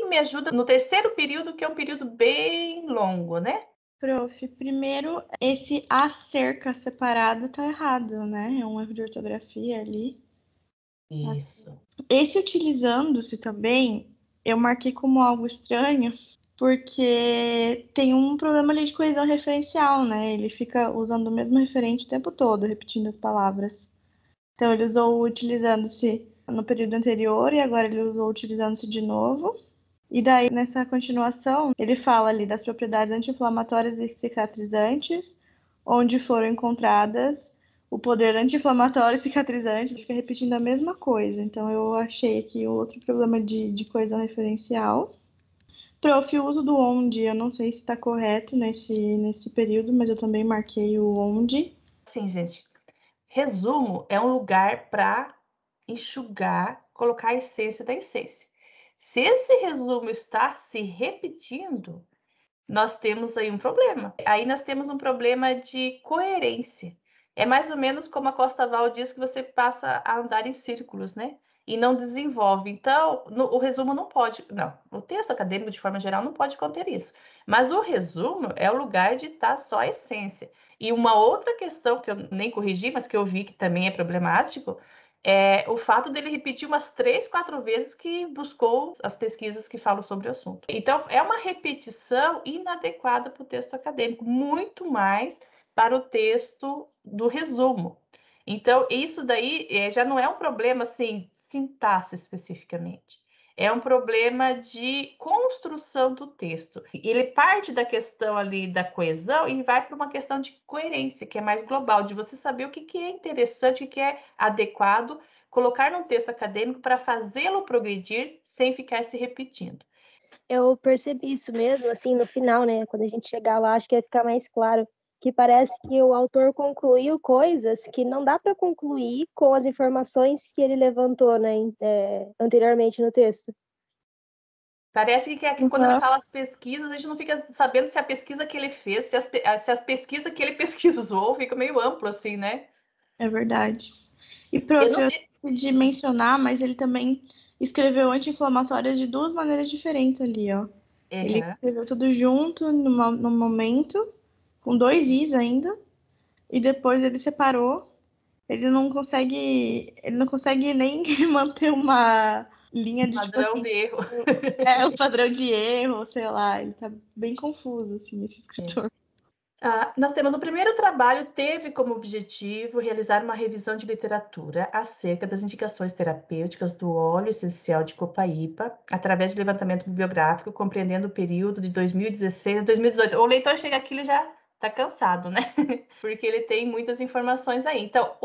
pouquinho me ajuda no terceiro período, que é um período bem longo, né? Prof, primeiro, esse acerca separado tá errado, né? É um erro de ortografia ali. Isso. Esse utilizando-se também, eu marquei como algo estranho, porque tem um problema ali de coesão referencial, né? Ele fica usando o mesmo referente o tempo todo, repetindo as palavras. Então, ele usou o utilizando-se no período anterior e agora ele usou o utilizando-se de novo. E daí, nessa continuação, ele fala ali das propriedades anti-inflamatórias e cicatrizantes, onde foram encontradas o poder anti-inflamatório e cicatrizante, fica repetindo a mesma coisa. Então, eu achei aqui outro problema de coesão referencial. Prof, o uso do onde, eu não sei se está correto nesse período, mas eu também marquei o onde. Sim, gente. Resumo é um lugar para enxugar, colocar a essência da essência. Se esse resumo está se repetindo, nós temos aí um problema. Aí nós temos um problema de coerência. É mais ou menos como a Costa Val diz, que você passa a andar em círculos, né? E não desenvolve. Então, o resumo não pode. Não, o texto acadêmico, de forma geral, não pode conter isso. Mas o resumo é o lugar de estar só a essência. E uma outra questão que eu nem corrigi, mas que eu vi que também é problemático, é o fato dele repetir umas 3, 4 vezes que buscou as pesquisas que falam sobre o assunto. Então, é uma repetição inadequada para o texto acadêmico, muito mais para o texto do resumo. Então, isso daí já não é um problema, assim, sintaxe especificamente. É um problema de construção do texto. Ele parte da questão ali da coesão e vai para uma questão de coerência, que é mais global, de você saber o que é interessante, o que é adequado, colocar num texto acadêmico para fazê-lo progredir sem ficar se repetindo. Eu percebi isso mesmo, assim, no final, né? Quando a gente chegar lá, acho que vai ficar mais claro que parece que o autor concluiu coisas que não dá para concluir com as informações que ele levantou, né, anteriormente no texto. Parece que quando ele fala as pesquisas, a gente não fica sabendo se a pesquisa que ele fez, se as pesquisas que ele pesquisou, fica meio amplo assim, né? É verdade. E, prof, eu decidi mencionar, mas ele também escreveu anti-inflamatórias de duas maneiras diferentes ali, ó. Ele escreveu tudo junto, no momento, com 2 Is ainda, e depois ele separou. Ele não consegue nem manter uma linha de, tipo Padrão assim, de erro. o padrão de erro, sei lá, ele tá bem confuso, assim, esse escritor. Nós temos o primeiro trabalho, teve como objetivo realizar uma revisão de literatura acerca das indicações terapêuticas do óleo essencial de copaíba, através de levantamento bibliográfico, compreendendo o período de 2016 a 2018. O leitor chega aqui, ele já está cansado, né? Porque ele tem muitas informações aí. Então,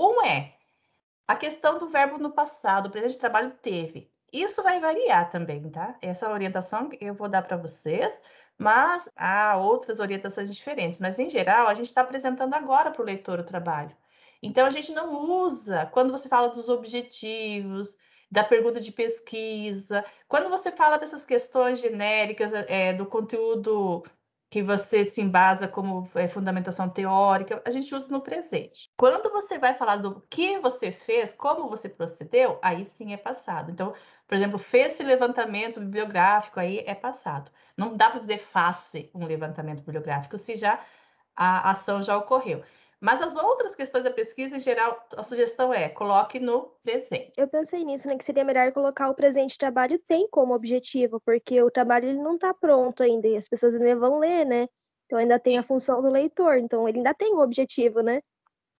a questão do verbo no passado, o presente de trabalho teve. Isso vai variar também, tá? Essa orientação que eu vou dar para vocês, mas há outras orientações diferentes. Mas, em geral, a gente está apresentando agora para o leitor o trabalho. Então, a gente não usa, quando você fala dos objetivos, da pergunta de pesquisa, quando você fala dessas questões genéricas do conteúdo que você se embasa como fundamentação teórica, a gente usa no presente. Quando você vai falar do que você fez, como você procedeu, aí sim é passado. Então, por exemplo, fez esse levantamento bibliográfico, aí é passado. Não dá para dizer faça um levantamento bibliográfico se já a ação já ocorreu. Mas as outras questões da pesquisa, em geral, a sugestão é coloque no presente. Eu pensei nisso, né, que seria melhor colocar o presente trabalho tem como objetivo, porque o trabalho ele não está pronto ainda e as pessoas ainda vão ler, né? Então ainda tem a função do leitor, então ele ainda tem o objetivo, né?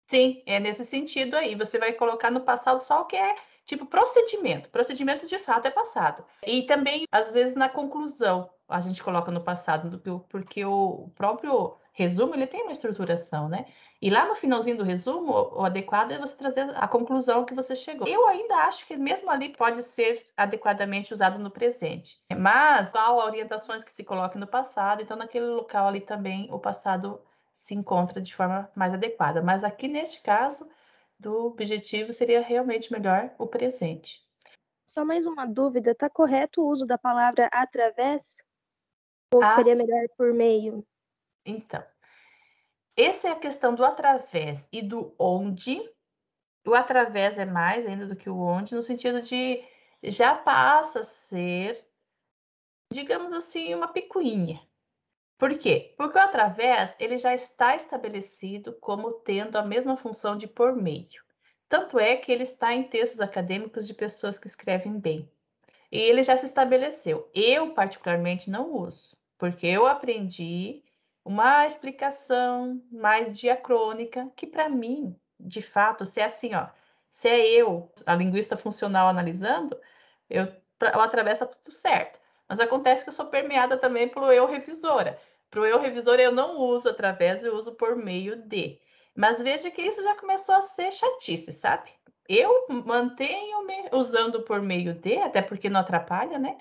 Sim, é nesse sentido aí. Você vai colocar no passado só o que é tipo procedimento. Procedimento de fato é passado. E também, às vezes, na conclusão, a gente coloca no passado, porque o próprio resumo ele tem uma estruturação, né? E lá no finalzinho do resumo, o adequado é você trazer a conclusão que você chegou. Eu ainda acho que mesmo ali pode ser adequadamente usado no presente. Mas há orientações que se coloquem no passado, então naquele local ali também o passado se encontra de forma mais adequada. Mas aqui neste caso, do objetivo seria realmente melhor o presente. Só mais uma dúvida, tá correto o uso da palavra através? Ou seria melhor por meio? Então, essa é a questão do através e do onde. O através é mais ainda do que o onde, no sentido de já passa a ser digamos assim, uma picuinha. Por quê? Porque o através ele já está estabelecido como tendo a mesma função de por meio. Tanto é que ele está em textos acadêmicos de pessoas que escrevem bem. E ele já se estabeleceu. Eu, particularmente, não uso, porque eu aprendi uma explicação mais diacrônica, que para mim, de fato, se é assim, ó, se é eu, a linguista funcional analisando, o através está tudo certo. Mas acontece que eu sou permeada também pelo eu revisora. Para o eu revisora eu não uso através, eu uso por meio de. Mas veja que isso já começou a ser chatice, sabe? Eu mantenho-me usando por meio de, até porque não atrapalha, né?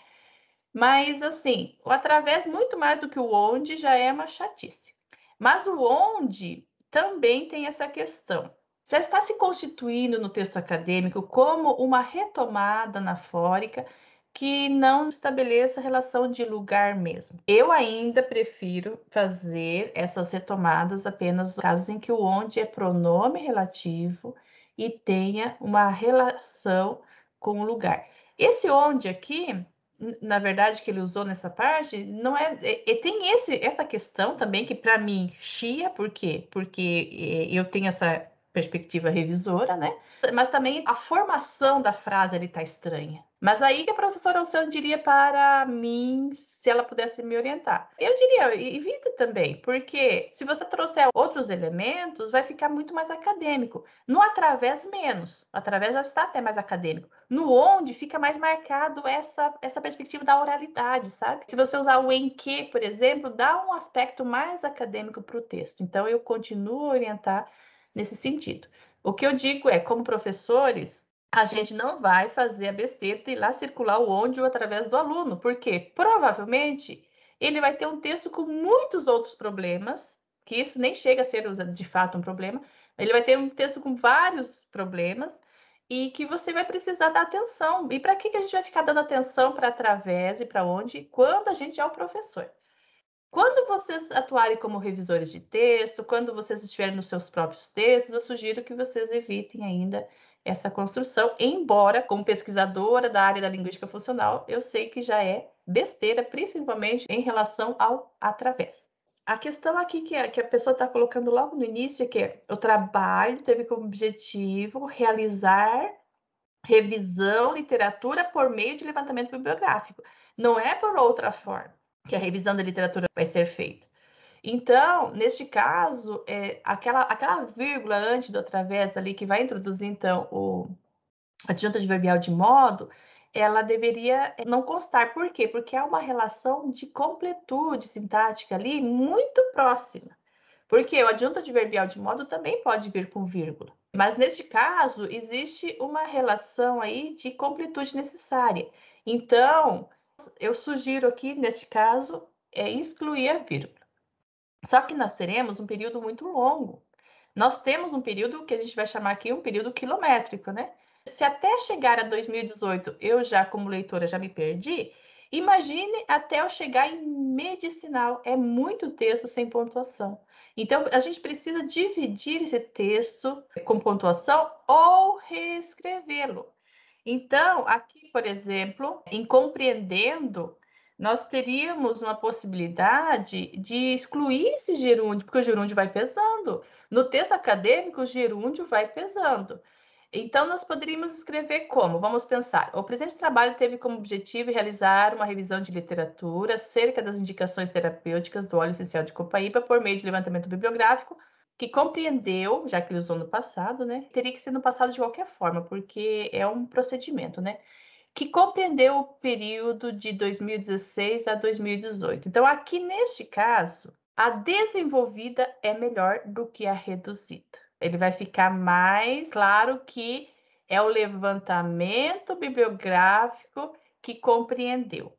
Mas assim, o através muito mais do que o onde já é uma chatice. Mas o onde também tem essa questão. Já está se constituindo no texto acadêmico como uma retomada anafórica que não estabeleça relação de lugar mesmo. Eu ainda prefiro fazer essas retomadas apenas nos casos em que o onde é pronome relativo e tenha uma relação com o lugar. Esse onde aqui, na verdade, que ele usou nessa parte, não tem essa questão também que para mim chia, por quê? Porque eu tenho essa perspectiva revisora, né? Mas também a formação da frase ele tá estranha. Mas aí que a professora Alcione diria para mim, se ela pudesse me orientar. Eu diria, evita também, porque se você trouxer outros elementos, vai ficar muito mais acadêmico. No através, menos. O através já está até mais acadêmico. No onde fica mais marcado essa perspectiva da oralidade, sabe? Se você usar o em que, por exemplo, dá um aspecto mais acadêmico para o texto. Então, eu continuo a orientar nesse sentido. O que eu digo é, como professores, a gente não vai fazer a besteira de ir lá circular o onde ou através do aluno, porque provavelmente ele vai ter um texto com muitos outros problemas, que isso nem chega a ser de fato um problema, ele vai ter um texto com vários problemas e que você vai precisar dar atenção. E para que a gente vai ficar dando atenção para através e para onde, quando a gente é o professor? Quando vocês atuarem como revisores de texto, quando vocês estiverem nos seus próprios textos, eu sugiro que vocês evitem ainda essa construção, embora, como pesquisadora da área da linguística funcional, eu sei que já é besteira, principalmente em relação ao através. A questão aqui que a pessoa está colocando logo no início é que o trabalho teve como objetivo realizar revisão, literatura por meio de levantamento bibliográfico. Não é por outra forma que a revisão da literatura vai ser feita. Então, neste caso, aquela vírgula antes do através ali que vai introduzir, então, a adjunta adverbial de modo, ela deveria não constar. Por quê? Porque há uma relação de completude sintática ali muito próxima. Porque o adjunto adverbial de modo também pode vir com vírgula. Mas neste caso, existe uma relação aí de completude necessária. Então, eu sugiro aqui, neste caso, excluir a vírgula. Só que nós teremos um período muito longo. Nós temos um período que a gente vai chamar aqui um período quilométrico, né? Se até chegar a 2018 eu já, como leitora, já me perdi, imagine até eu chegar em medicinal. É muito texto sem pontuação. Então, a gente precisa dividir esse texto com pontuação ou reescrevê-lo. Então, aqui, por exemplo, em compreendendo, nós teríamos uma possibilidade de excluir esse gerúndio, porque o gerúndio vai pesando. No texto acadêmico, o gerúndio vai pesando. Então, nós poderíamos escrever como? Vamos pensar. O presente trabalho teve como objetivo realizar uma revisão de literatura acerca das indicações terapêuticas do óleo essencial de copaíba por meio de levantamento bibliográfico, que compreendeu, já que ele usou no passado, né? Teria que ser no passado de qualquer forma, porque é um procedimento, né? Que compreendeu o período de 2016 a 2018. Então, aqui neste caso, a desenvolvida é melhor do que a reduzida. Ele vai ficar mais claro que é o levantamento bibliográfico que compreendeu.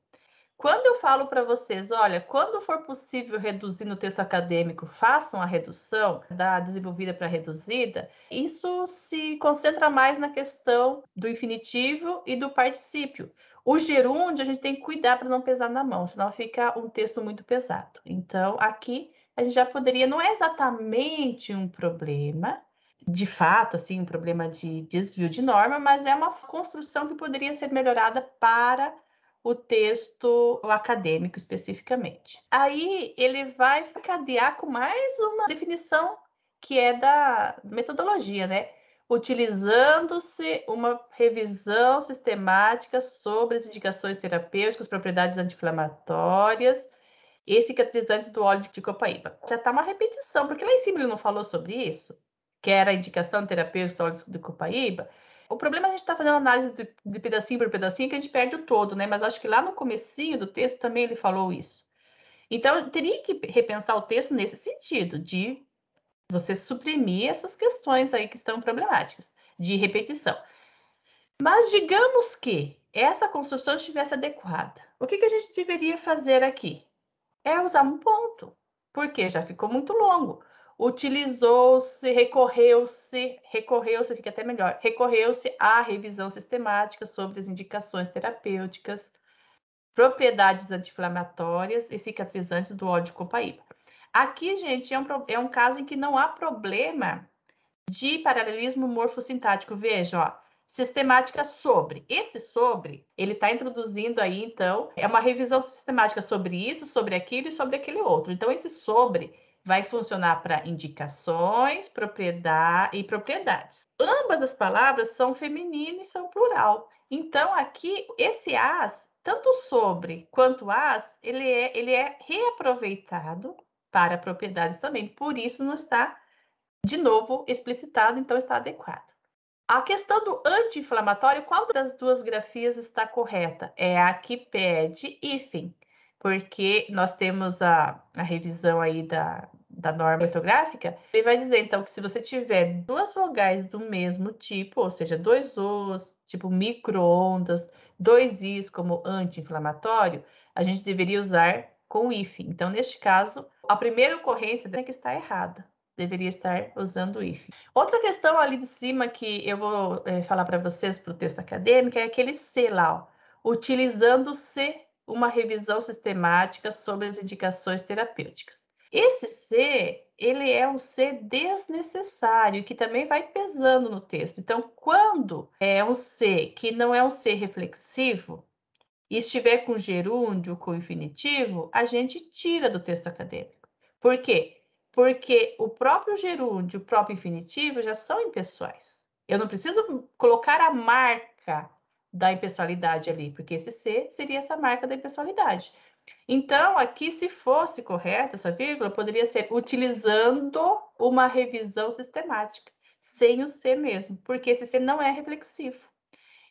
Quando eu falo para vocês, olha, quando for possível reduzir no texto acadêmico, façam a redução da desenvolvida para reduzida, isso se concentra mais na questão do infinitivo e do particípio. O gerúndio a gente tem que cuidar para não pesar na mão, senão fica um texto muito pesado. Então, aqui a gente já poderia, não é exatamente um problema, de fato, assim, um problema de desvio de norma, mas é uma construção que poderia ser melhorada para o texto acadêmico especificamente. Aí ele vai cadear com mais uma definição que é da metodologia, né? Utilizando-se uma revisão sistemática sobre as indicações terapêuticas, propriedades anti-inflamatórias e cicatrizantes do óleo de copaíba. Já está uma repetição, porque lá em cima ele não falou sobre isso, que era a indicação terapêutica do óleo de copaíba. O problema é a gente está fazendo análise de pedacinho por pedacinho, que a gente perde o todo, né? Mas acho que lá no comecinho do texto também ele falou isso. Então, eu teria que repensar o texto nesse sentido, de você suprimir essas questões aí que estão problemáticas, de repetição. Mas digamos que essa construção estivesse adequada. O que a gente deveria fazer aqui? É usar um ponto, porque já ficou muito longo. Utilizou-se, recorreu-se, fica até melhor, recorreu-se à revisão sistemática sobre as indicações terapêuticas, propriedades anti-inflamatórias e cicatrizantes do óleo de copaíba. Aqui, gente, é um caso em que não há problema de paralelismo morfossintático. Veja, ó, sistemática sobre. Esse sobre, ele está introduzindo aí, então, é uma revisão sistemática sobre isso, sobre aquilo e sobre aquele outro. Então, esse sobre vai funcionar para indicações, propriedade e propriedades. Ambas as palavras são feminino e são plural. Então, aqui, esse as, tanto sobre quanto as, ele é reaproveitado para propriedades também. Por isso, não está de novo explicitado, então está adequado. A questão do anti-inflamatório, qual das duas grafias está correta? É a que pede hífen, porque nós temos a revisão aí da norma ortográfica. Ele vai dizer, então, que se você tiver duas vogais do mesmo tipo, ou seja, dois os, tipo micro-ondas, dois is como anti-inflamatório, a gente deveria usar com hífen. Então, neste caso, a primeira ocorrência tem que estar errada. Deveria estar usando o hífen. Outra questão ali de cima que eu vou falar para vocês para o texto acadêmico é aquele C lá, ó, utilizando-se uma revisão sistemática sobre as indicações terapêuticas. Esse C, ele é um C desnecessário, que também vai pesando no texto. Então, quando é um C que não é um C reflexivo, e estiver com gerúndio, com infinitivo, a gente tira do texto acadêmico. Por quê? Porque o próprio gerúndio, o próprio infinitivo já são impessoais. Eu não preciso colocar a marca da impessoalidade ali, porque esse C seria essa marca da impessoalidade. Então, aqui, se fosse correta essa vírgula, poderia ser utilizando uma revisão sistemática, sem o C mesmo, porque esse C não é reflexivo.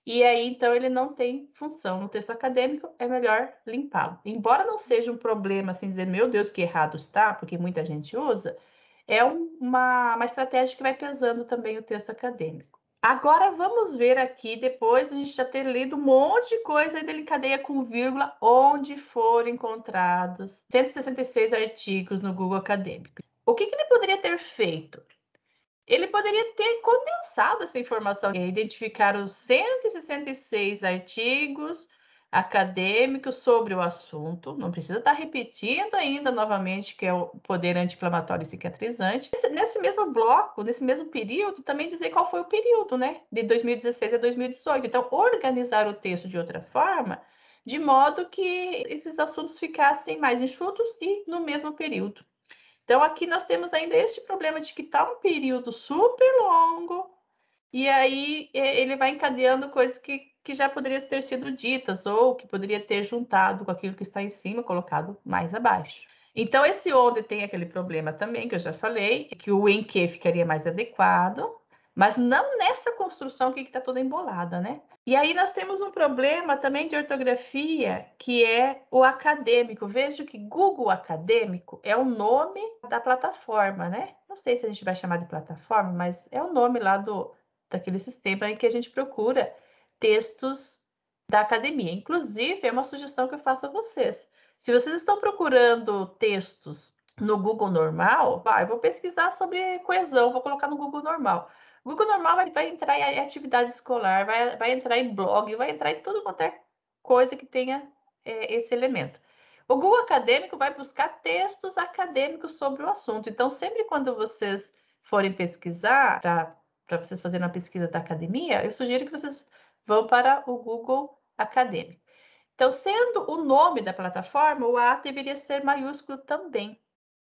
E aí, então, ele não tem função. No texto acadêmico, é melhor limpá-lo. Embora não seja um problema, assim, dizer, meu Deus, que errado está, porque muita gente usa, é uma estratégia que vai pesando também o texto acadêmico. Agora, vamos ver aqui, depois de a gente já ter lido um monte de coisa, e ele encadeia com vírgula, onde foram encontrados 166 artigos no Google Acadêmico. O que ele poderia ter feito? Ele poderia ter condensado essa informação, identificar os 166 artigos acadêmicos sobre o assunto, não precisa estar repetindo ainda novamente que é o poder anti-inflamatório e cicatrizante. Nesse mesmo bloco, nesse mesmo período, também dizer qual foi o período, né, de 2016 a 2018. Então, organizar o texto de outra forma, de modo que esses assuntos ficassem mais enxutos e no mesmo período. Então, aqui nós temos ainda este problema de que está um período super longo, e aí ele vai encadeando coisas que já poderiam ter sido ditas, ou que poderia ter juntado com aquilo que está em cima, colocado mais abaixo. Então, esse onde tem aquele problema também, que eu já falei, que o em que ficaria mais adequado, mas não nessa construção aqui que está toda embolada, né? E aí nós temos um problema também de ortografia, que é o acadêmico. Vejo que Google Acadêmico é o nome da plataforma, né? Não sei se a gente vai chamar de plataforma, mas é o nome lá daquele sistema em que a gente procura textos da academia. Inclusive, é uma sugestão que eu faço a vocês. Se vocês estão procurando textos no Google normal, eu vou pesquisar sobre coesão, vou colocar no Google normal. O Google normal vai entrar em atividade escolar, vai entrar em blog, vai entrar em tudo quanto é coisa que tenha esse elemento. O Google Acadêmico vai buscar textos acadêmicos sobre o assunto. Então, sempre quando vocês forem pesquisar, para vocês fazerem uma pesquisa da academia, eu sugiro que vocês vão para o Google Acadêmico. Então, sendo o nome da plataforma, o A deveria ser maiúsculo também.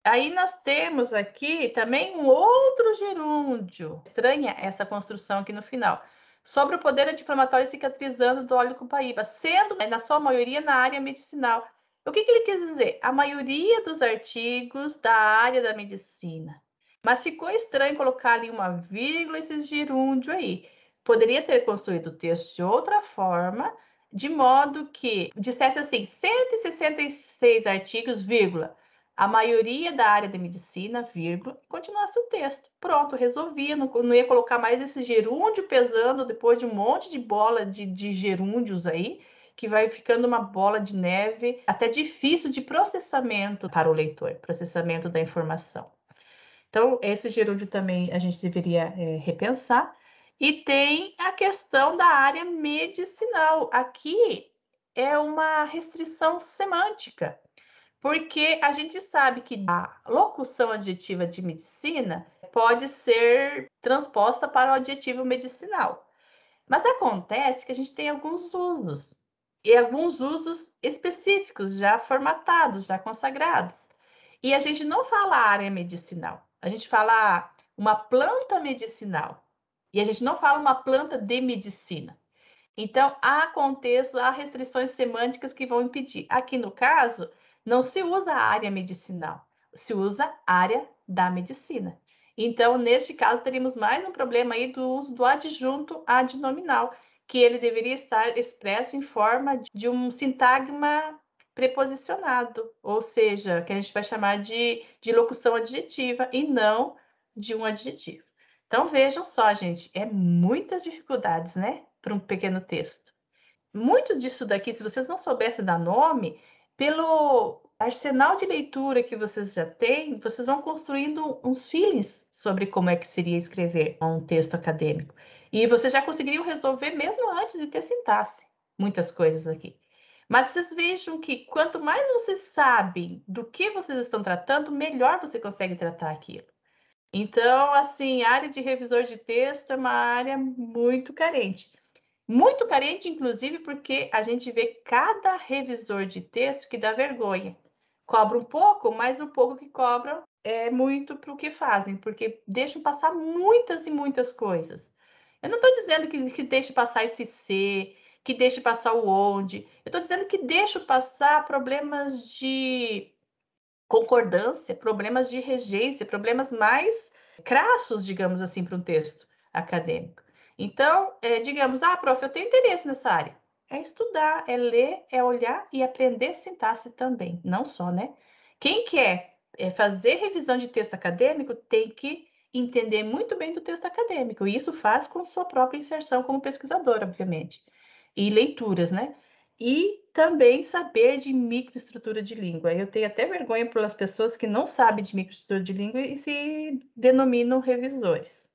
Aí nós temos aqui também um outro gerúndio. Estranha essa construção aqui no final. Sobre o poder anti-inflamatório cicatrizando do óleo copaíba, sendo, na sua maioria, na área medicinal. O que ele quis dizer? A maioria dos artigos da área da medicina. Mas ficou estranho colocar ali uma vírgula, esse gerúndio aí. Poderia ter construído o texto de outra forma, de modo que dissesse assim, 166 artigos, vírgula, a maioria da área de medicina, vírgula, e continuasse o texto. Pronto, resolvia, não ia colocar mais esse gerúndio pesando depois de um monte de bola de gerúndios aí, que vai ficando uma bola de neve, até difícil de processamento para o leitor, processamento da informação. Então, esse gerúndio também a gente deveria repensar. E tem a questão da área medicinal. Aqui é uma restrição semântica, porque a gente sabe que a locução adjetiva de medicina pode ser transposta para o adjetivo medicinal. Mas acontece que a gente tem alguns usos, e alguns usos específicos, já formatados, já consagrados. E a gente não fala área medicinal, a gente fala uma planta medicinal. E a gente não fala uma planta de medicina. Então, há contextos, há restrições semânticas que vão impedir. Aqui no caso, não se usa a área medicinal, se usa área da medicina. Então, neste caso, teríamos mais um problema aí do uso do adjunto adnominal, que ele deveria estar expresso em forma de um sintagma preposicionado, ou seja, que a gente vai chamar de locução adjetiva e não de um adjetivo. Então, vejam só, gente, é muitas dificuldades, né, para um pequeno texto. Muito disso daqui, se vocês não soubessem dar nome, pelo arsenal de leitura que vocês já têm, vocês vão construindo uns feelings sobre como é que seria escrever um texto acadêmico. E vocês já conseguiriam resolver mesmo antes de ter sintaxe, muitas coisas aqui. Mas vocês vejam que quanto mais vocês sabem do que vocês estão tratando, melhor você consegue tratar aquilo. Então, assim, a área de revisor de texto é uma área muito carente. Muito carente, inclusive, porque a gente vê cada revisor de texto que dá vergonha. Cobra um pouco, mas o pouco que cobram é muito para o que fazem, porque deixam passar muitas e muitas coisas. Eu não estou dizendo que deixe passar esse se, que deixe passar o onde. Eu estou dizendo que deixo passar problemas de concordância, problemas de regência, problemas mais crassos, digamos assim, para um texto acadêmico. Então, digamos, prof, eu tenho interesse nessa área. É estudar, é ler, é olhar e aprender sintaxe também, não só, né? Quem quer fazer revisão de texto acadêmico tem que entender muito bem do texto acadêmico, e isso faz com sua própria inserção como pesquisador, obviamente. E leituras, né? E também saber de microestrutura de língua. Eu tenho até vergonha pelas pessoas que não sabem de microestrutura de língua e se denominam revisores.